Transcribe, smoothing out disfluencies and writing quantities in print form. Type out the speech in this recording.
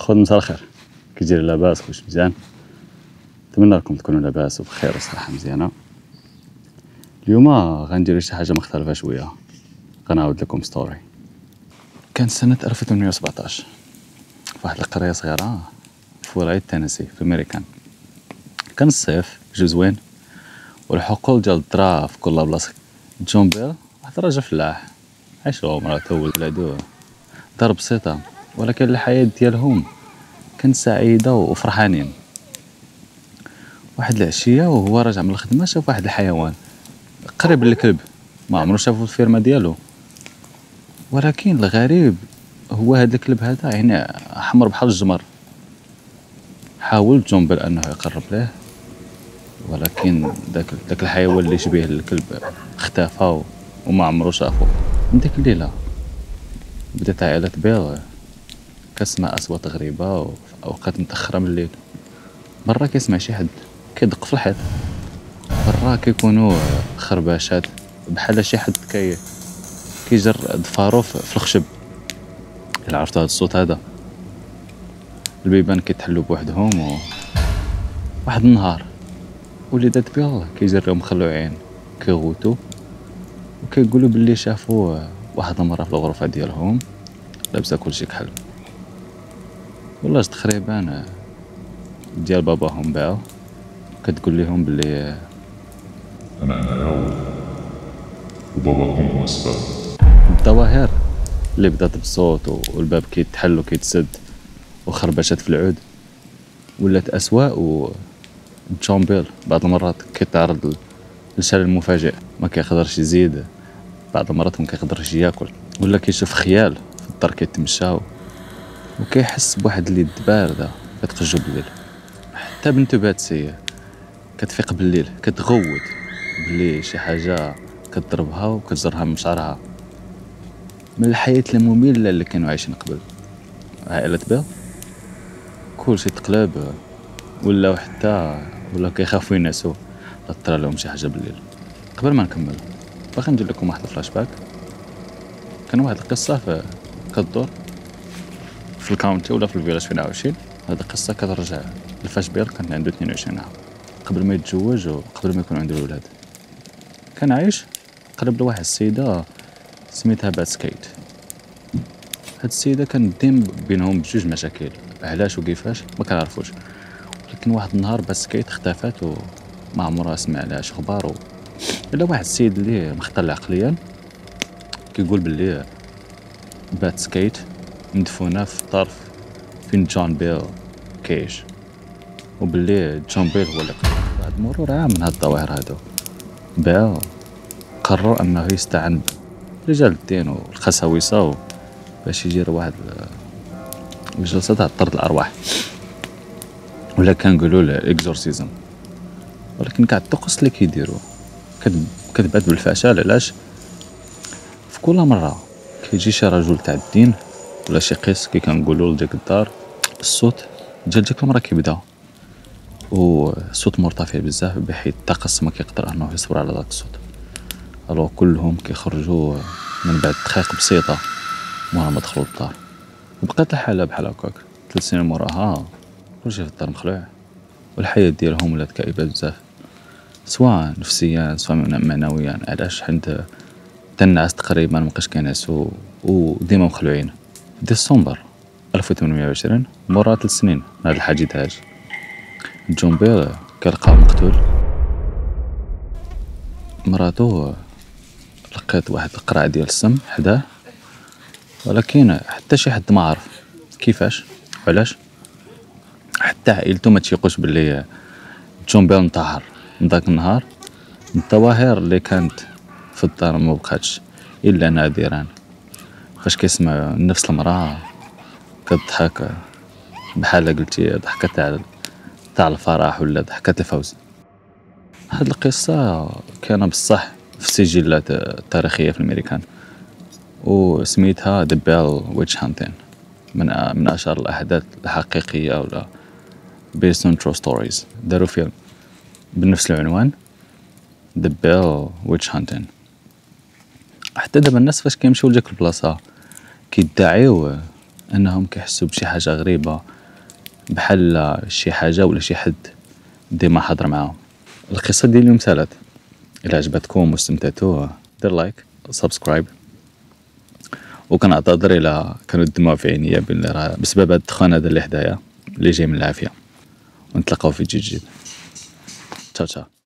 خذ مساء الخير. كي داير لاباس خوش مزيان؟ نتمنى راكم تكونوا لاباس وبخير وصحة مزيانة. اليوم غنديرو شي حاجة مختلفة شوية، غنعاود لكم ستوري. كانت سنة 1817 فواحد القرية صغيرة في ولاية تينيسي في أمريكان. كان الصيف جو زوين والحقول ديال الذرة في كل بلاصة. جون بيل واحد الراجل فلاح عايش هو ومراتو وولادو دار بسيطة، ولكن الحياة ديالهم كانت سعيدة وفرحانين. واحد العشية وهو راجع من الخدمة شاف واحد الحيوان قريب للكلب، ما عمرو شافو في الفيرما ديالو، ولكن الغريب هو هاد الكلب هذا يعني احمر بحال الجمر. حاول جون بيل انه يقرب ليه، ولكن داك الحيوان اللي شبيه للكلب اختفى وما عمرو شافو. من ديك الليلة بدات عائلة بيل كتسمع اصوات غريبة وفي اوقات متأخرة من الليل. برا كيسمع شي حد كيدق في الحيط، برا كيكونوا خرباشات بحال شي حد كيجر ضفارو في الخشب. الا عرفتوا هاد الصوت هذا، البيبان كيتحلوا بوحدهم. واحد النهار وليدات بيل كيجريو مخلوعين كيغوتو وكيقولوا باللي شافوا واحد المرأة في الغرفة ديالهم لابسه كلشي كحل. ولاش تقريبا ديال باباهم باعو كتقول لهم باللي أنا وباباكم هو السبب. الظواهر اللي بدات بصوت والباب كيتحل وكيتسد وخربشات في العود ولات أسواء. جون بيل بعض المرات كيتعرض لشلل مفاجئ، ما كيقدرش يزيد، بعض المرات ما كيقدرش ياكل، ولا كيشوف خيال في الدار كيتمشى وكيحس بواحد اليد باردة كتقجو بالليل. حتى بنتو باتسي كتفيق بالليل كتغوت بلي شي حاجة كتضربها وكتجرها من شعرها. من الحياة المملة اللي كانوا عايشين قبل عائلة بيل كلشي تقلب، ولا كيخافوا ينعسوا لا طرا لهم شي حاجة بالليل. قبل ما نكمل باغي ندير لكم واحد الفلاش باك. كان واحد القصة كدور في الكاونتي ولا في الفيلاج فين عايشين. هاد القصة كترجع لفاش بيل كان عنده 22 عام، قبل ما يتزوج وقبل ما يكون عنده الولاد. كان عايش قرب لواحد السيدة سميتها بات كيت. هاد السيدة كان ديم بينهم بجوج مشاكل، علاش وكيفاش ما كنعرفوش. لكن واحد النهار بات كيت اختفت وما عمرها سمع لها اخبار الا واحد السيد اللي مختل عقليا كيقول باللي بات كيت مدفونة في الطرف فين جون بيل كايش، وباللي جون بيل هو اللي قتل. بعد مرور عام من هاد الظواهر هادو بيل قرر انه يستعن برجال الدين والخساوسة باش يدير واحد الجلسة تاع طرد الارواح، ولا كنقولوا له اكزورسيزم. ولكن كاع الطقوس اللي كيديروا كتبات بالفشل. علاش؟ في كل مرة كيجي شي رجل تاع الدين ولا شي قس كي كنقولوا لديك الدار، الصوت ديال ديك المرة كيبدا والصوت مرتفع بزاف بحيث الطقس ما كيقدر انه يصبر على داك الصوت. الو كلهم كيخرجوا من بعد دقائق بسيطة مورا ما دخلوا للدار. وبقات الحالة بحال هكاك 3 سنين موراها كلشي في الدار مخلوع، والحياة ديالهم ولات كئيبة بزاف، سواء نفسيا سواء معنويا. علاش؟ حيت حتى الناس تقريبا مابقاش كينعسوا وديما مخلوعين. في ديسمبر 1820 مورا 3 سنين من هاد الحادث هاج، جون بيل كيلقاه مقتول. مراتو لقات واحد القرعة ديال السم حداه، ولكن حتى شي حد ما عرف كيفاش وعلاش. حتى عائلتو ما تيقوش باللي جون بيل انتحر. من داك النهار الظواهر اللي كانت في الدار ما بقاتش الا نادرا. فاش كيسمع نفس المراه كتضحك بحال قلتي ضحكه تاع الفرح ولا ضحكه الفوز. هاد القصه كان بصح في السجلات التاريخيه في الامريكان وسميتها The Bell Witch Hunting، من اشهر الاحداث الحقيقيه ولا based on true stories. داروا فيلم بنفس العنوان The Bell Witch Hunting. حتى دابا الناس فاش كيمشيو لديك البلاصه كيدعيو انهم كيحسوا بشي حاجه غريبه بحال شي حاجة ولا شي حد ديما حاضر معاهم. القصة ديال اليوم سالات، إلا عجبتكم واستمتعتوا دير لايك سبسكرايب، وكنعتذر إلا كانوا الدموع في عينيا بسبب هاد الدخان هذا اللي حدايا اللي جاي من العافية. ونتلاقاو في فيديو جديد. تشاو تشاو.